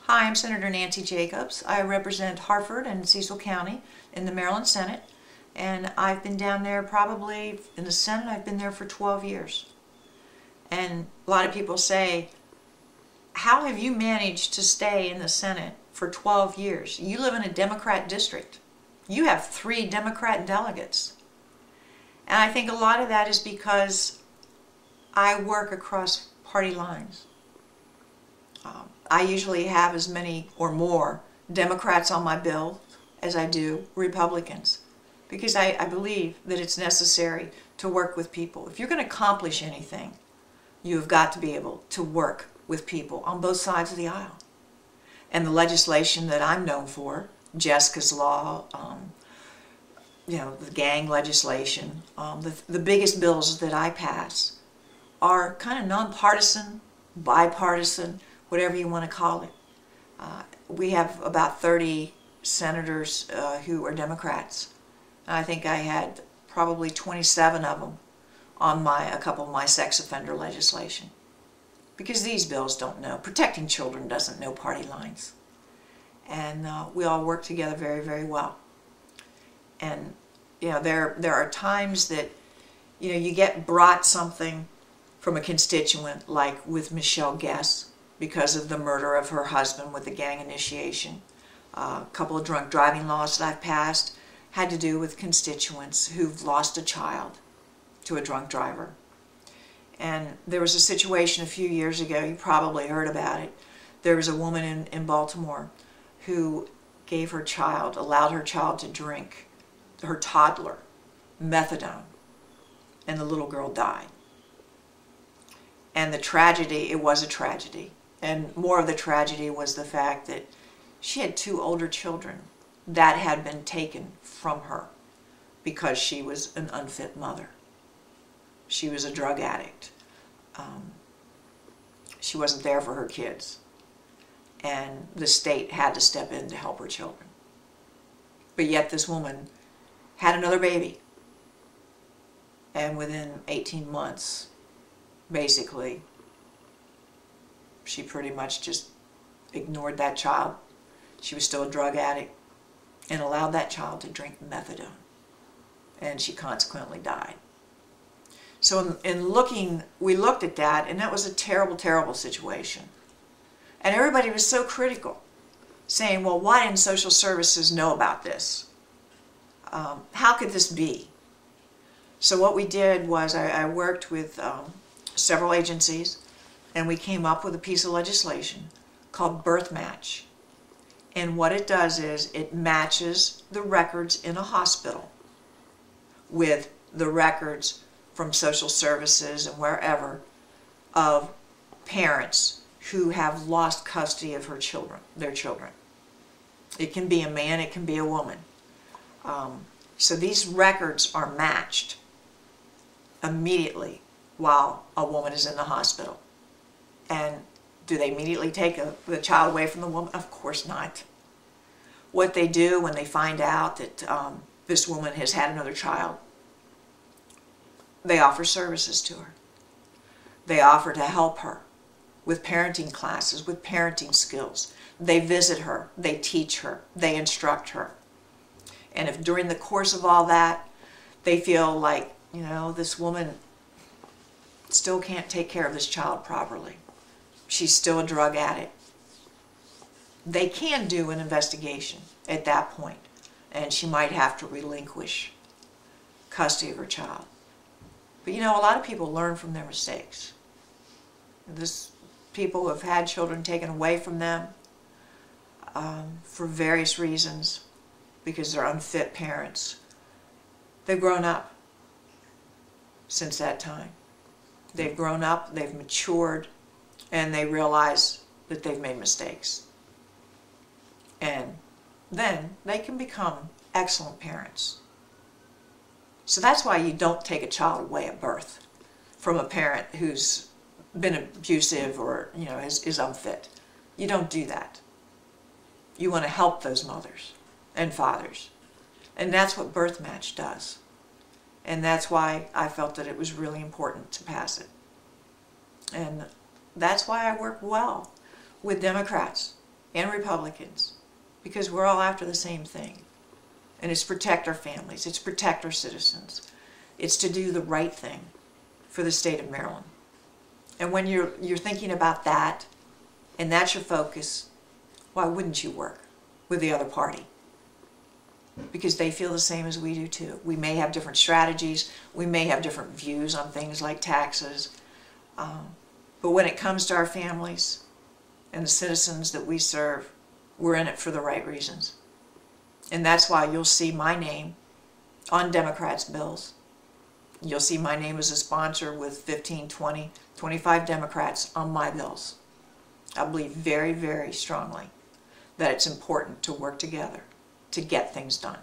Hi, I'm Senator Nancy Jacobs. I represent Harford and Cecil County in the Maryland Senate, and I've been down there probably, in the Senate, I've been there for 12 years. And a lot of people say, how have you managed to stay in the Senate for 12 years? You live in a Democrat district. You have 3 Democrat delegates. And I think a lot of that is because I work across party lines. I usually have as many or more Democrats on my bill as I do Republicans, because I believe that it's necessary to work with people. If you're going to accomplish anything, you've got to be able to work with people on both sides of the aisle. And the legislation that I'm known for, Jessica's Law, the gang legislation, the biggest bills that I pass are kind of nonpartisan, bipartisan, whatever you want to call it. We have about 30 senators who are Democrats. I think I had probably 27 of them on a couple of my sex offender legislation. Because these bills don't know. Protecting children doesn't know party lines. And we all work together very, very well. And there are times that you get brought something from a constituent, like with Michelle Guess, because of the murder of her husband with the gang initiation. A couple of drunk driving laws that I've passed had to do with constituents who've lost a child to a drunk driver. And there was a situation a few years ago, you probably heard about it. There was a woman in Baltimore who gave her child, allowed her child to drink, her toddler, methadone, and the little girl died. And the tragedy, it was a tragedy. And more of the tragedy was the fact that she had 2 older children that had been taken from her because she was an unfit mother. She was a drug addict. She wasn't there for her kids. And the state had to step in to help her children. But yet this woman had another baby. And within 18 months, basically, she pretty much just ignored that child. She was still a drug addict and allowed that child to drink methadone. And she consequently died. So we looked at that, and that was a terrible, terrible situation. And everybody was so critical, saying, well, why didn't social services know about this? How could this be? So what we did was I worked with several agencies, and we came up with a piece of legislation called Birth Match. And what it does is it matches the records in a hospital with the records from social services and wherever of parents who have lost custody of their children. It can be a man, it can be a woman. So these records are matched immediately while a woman is in the hospital. And do they immediately take the child away from the woman? Of course not. What they do when they find out that this woman has had another child, they offer services to her. They offer to help her with parenting classes, with parenting skills. They visit her, they teach her, they instruct her. And if during the course of all that, they feel like, this woman still can't take care of this child properly, she's still a drug addict, they can do an investigation at that point, and she might have to relinquish custody of her child. But a lot of people learn from their mistakes. People who have had children taken away from them for various reasons, because they're unfit parents, they've grown up since that time. They've grown up, they've matured, and they realize that they've made mistakes. And then they can become excellent parents. So that's why you don't take a child away at birth from a parent who's been abusive or is unfit. You don't do that. You want to help those mothers and fathers. And that's what Birth Match does. And that's why I felt that it was really important to pass it. And that's why I work well with Democrats and Republicans, because we're all after the same thing. And it's protect our families, it's protect our citizens. It's to do the right thing for the state of Maryland. And when you're thinking about that, and that's your focus, why wouldn't you work with the other party? Because they feel the same as we do too. We may have different strategies, we may have different views on things like taxes, but when it comes to our families and the citizens that we serve, we're in it for the right reasons. And that's why you'll see my name on Democrats' bills. You'll see my name as a sponsor with 15, 20, 25 Democrats on my bills. I believe very, very strongly that it's important to work together to get things done.